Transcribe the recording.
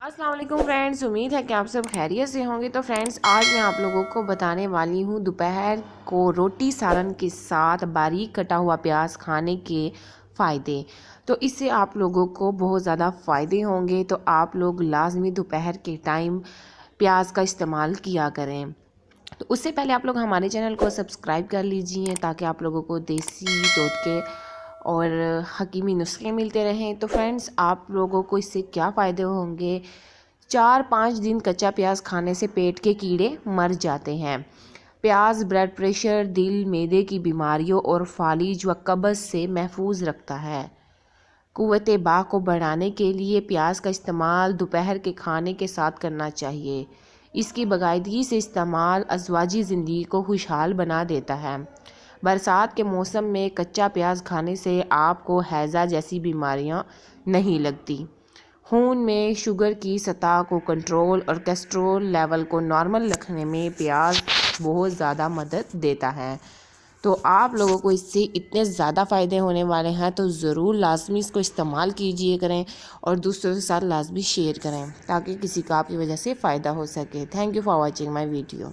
السلام علیکم فرینڈز، امید ہے کہ آپ سب خیریت سے ہوں گے۔ تو فرینڈز، آج میں آپ لوگوں کو بتانے والی ہوں دوپہر کو روٹی سالن کے ساتھ باریک کٹا ہوا پیاز کھانے کے فائدے۔ تو اس سے آپ لوگوں کو بہت زیادہ فائدے ہوں گے، تو آپ لوگ لازمی دوپہر کے ٹائم پیاز کا استعمال کیا کریں۔ تو اس سے پہلے آپ لوگ ہمارے چینل کو سبسکرائب کر لیجئے تاکہ آپ لوگوں کو دیسی ٹوٹکے اور حکیمی نسخے ملتے رہیں۔ تو فرینڈز، آپ لوگوں کو اس سے کیا فائدے ہوں گے؟ 4-5 دن کچا پیاز کھانے سے پیٹ کے کیڑے مر جاتے ہیں۔ پیاز بلڈ پریشر، دل، معدے کی بیماریوں اور فالج و قبض سے محفوظ رکھتا ہے۔ قوت باہ کو بڑھانے کے لیے پیاز کا استعمال دوپہر کے کھانے کے ساتھ کرنا چاہیے۔ اس کی باقاعدگی سے استعمال ازواجی زندگی کو خوشحال بنا دیتا ہے۔ برسات کے موسم میں کچا پیاز کھانے سے آپ کو ہیضہ جیسی بیماریاں نہیں لگتی۔ خون میں شوگر کی سطح کو کنٹرول اور کولیسٹرول لیول کو نارمل رکھنے میں پیاز بہت زیادہ مدد دیتا ہے۔ تو آپ لوگوں کو اس سے اتنے زیادہ فائدے ہونے والے ہیں، تو ضرور لازمی اس کو استعمال کیجئے کریں اور دوسروں کے ساتھ لازمی شیئر کریں تاکہ کسی کا آپ کی وجہ سے فائدہ ہو سکے۔ Thank you for watching my video.